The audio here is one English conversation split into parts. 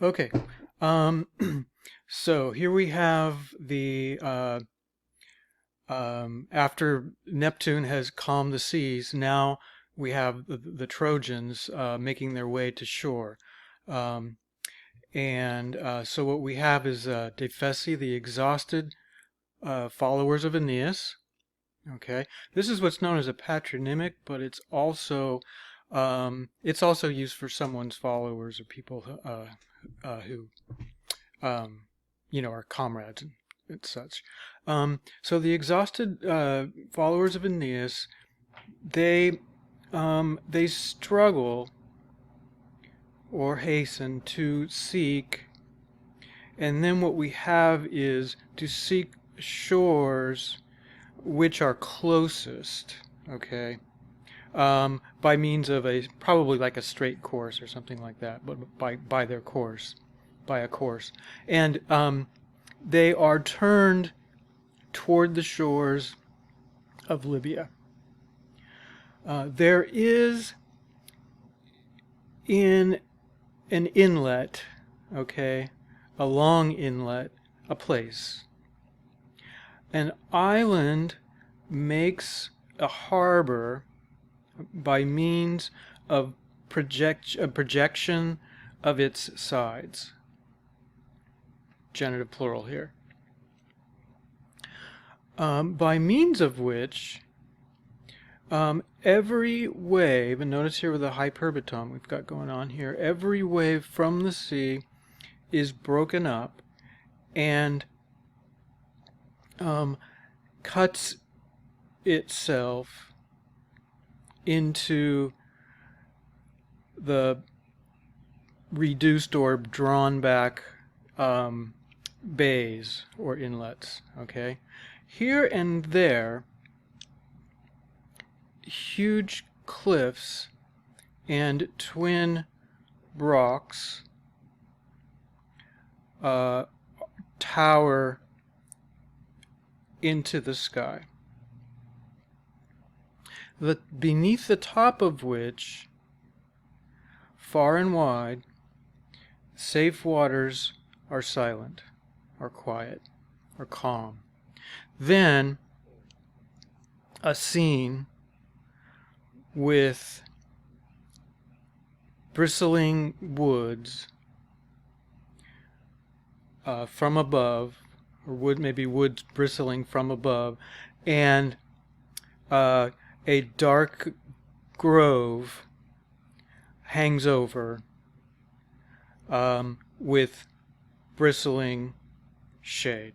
Okay. Um, so here we have after Neptune has calmed the seas, now we have the Trojans making their way to shore. Um, so what we have is Dephesi, the exhausted followers of Aeneas. Okay, this is what's known as a patronymic, but it's also used for someone's followers or people who um, are comrades and such. So the exhausted followers of Aeneas, they they struggle or hasten to seek, and then what we have is to seek shores which are closest. Okay, by means of a probably like a straight course or something like that, but by their course, by a course, and they are turned toward the shores of Libya. There is in an inlet, okay, a long inlet, a place. An island makes a harbor by means of a projection of its sides. Genitive plural here. By means of which every wave, and notice here with the hyperbaton we've got going on here, every wave from the sea is broken up and cuts itself into the reduced or drawn back bays or inlets. Okay, here and there, huge cliffs and twin rocks tower into the sky, beneath the top of which, far and wide, safe waters are silent, are quiet, are calm. Then a scene with bristling woods from above, or maybe woods bristling from above, and a dark grove hangs over with bristling shade.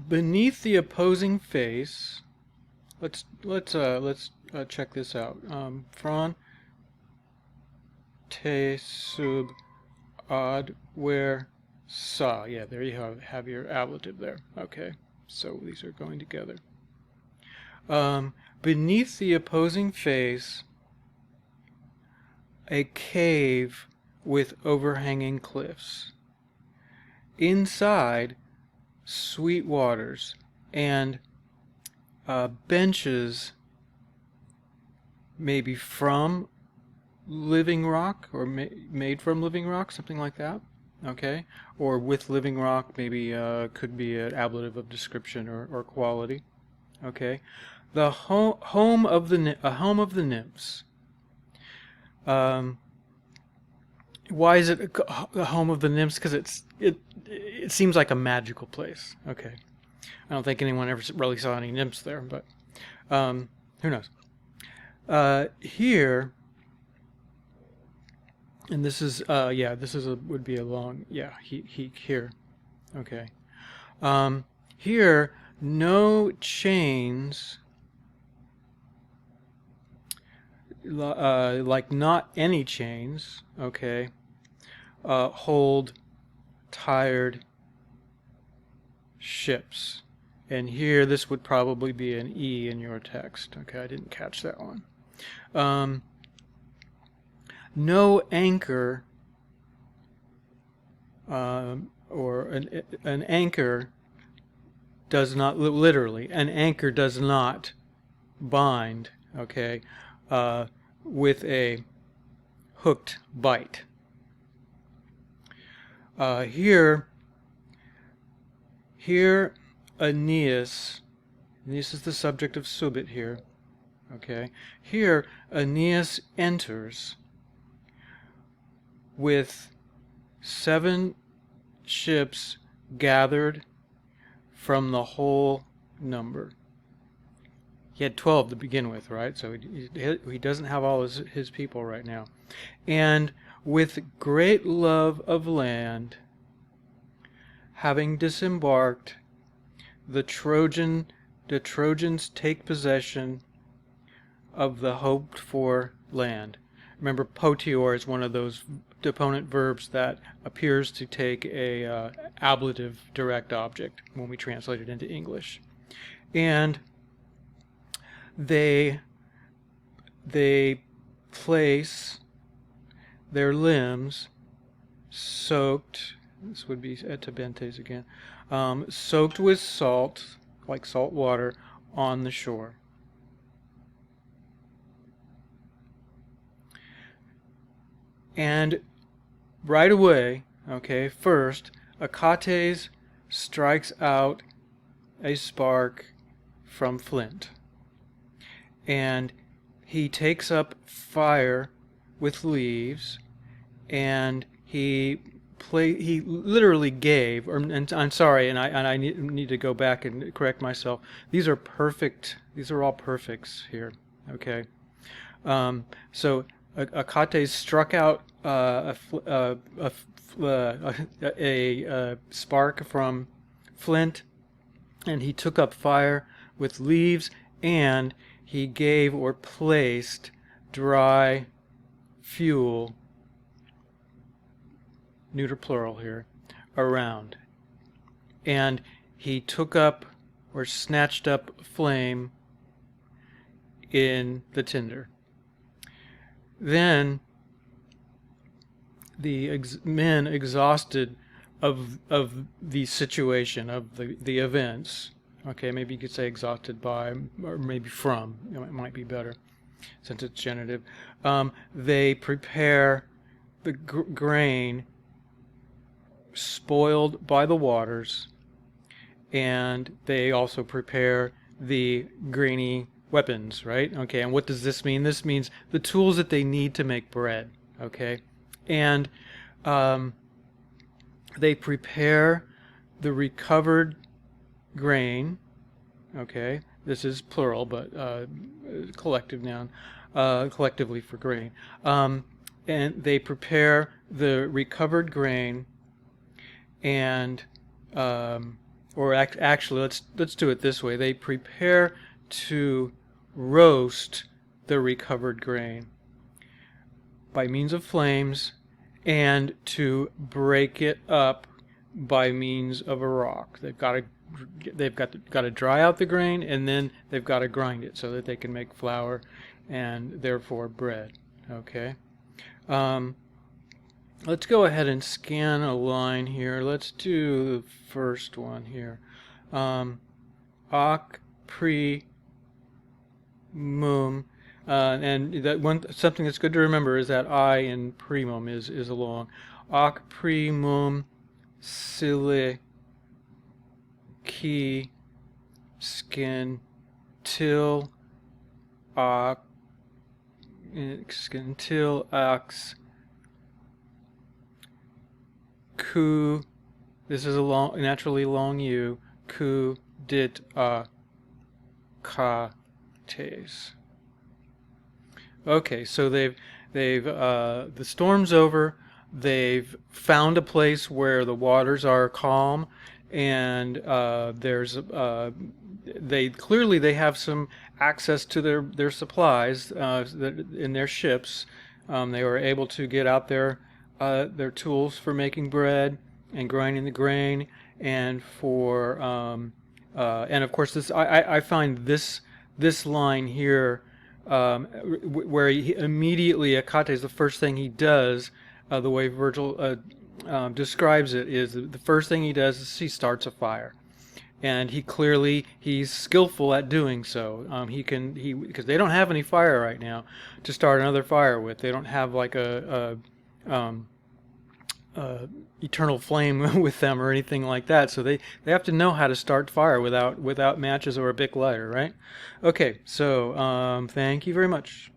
Beneath the opposing face, let's check this out. Fron te sub ad where sa. Yeah, there you have your ablative there. Okay, so these are going together. Beneath the opposing face, a cave with overhanging cliffs. Inside, sweet waters and benches, maybe from living rock or made from living rock, something like that. Okay, or with living rock, maybe could be an ablative of description or quality. Okay, the home of the nymphs. Why is it a home of the nymphs? Because it seems like a magical place. Okay, I don't think anyone ever really saw any nymphs there, but who knows? Here, and this is would be a long he here. Okay, here no chains. Like not any chains, okay, hold tired ships. And here, this would probably be an E in your text. Okay, I didn't catch that one. No anchor, or an anchor does not, literally, an anchor does not bind okay, with a hooked bite. Here Aeneas is the subject of Subit here. Okay, here Aeneas enters with 7 ships gathered from the whole number. He had 12 to begin with, right? So he doesn't have all his people right now. And with great love of land, having disembarked, the Trojans take possession of the hoped for land. Remember, potior is one of those deponent verbs that appears to take a ablative direct object when we translate it into English. And they place their limbs soaked, this would be etabentes again, soaked with salt, like salt water, on the shore. And right away, okay, first, Achates strikes out a spark from flint. And he takes up fire with leaves, and he literally gave, and I'm sorry, and I need to go back and correct myself. These are perfect. These are all perfects here. Okay, so Achates struck out a spark from flint, and he took up fire with leaves, and he gave or placed dry fuel, neuter plural here, around. And he took up or snatched up flame in the tinder. Then the men, exhausted of the situation, of the events, okay, maybe you could say exhausted by, or maybe from, it might be better since it's genitive, they prepare the grain spoiled by the waters, and they also prepare the grainy weapons, right? Okay, and what does this mean? This means the tools that they need to make bread, okay? And they prepare the recovered grain, okay? This is plural, but collective noun, collectively for grain. And they prepare the recovered grain, and actually, let's do it this way. They prepare to roast the recovered grain by means of flames, and to break it up by means of a rock. They've got to dry out the grain, and then they've got to grind it so that they can make flour and therefore bread. Okay. Let's go ahead and scan a line here. Let's do the first one here. Ac primum, and that one, something that's good to remember is that I in primum is along. Ac primum silici skin till ax ku, this is a long, naturally long U, ku dit Achates. Okay, so they've the storm's over. They've found a place where the waters are calm, and they clearly have some access to their supplies in their ships. They were able to get out their tools for making bread and grinding the grain, and for and of course I find this line here, where he immediately, Achates, the first thing he does, the way Virgil describes it, is the first thing he does is he starts a fire. and he's skillful at doing so. Because they don't have any fire right now to start another fire with. They don't have like a eternal flame with them or anything like that. So they have to know how to start fire without matches or a big lighter, right? Okay, so thank you very much.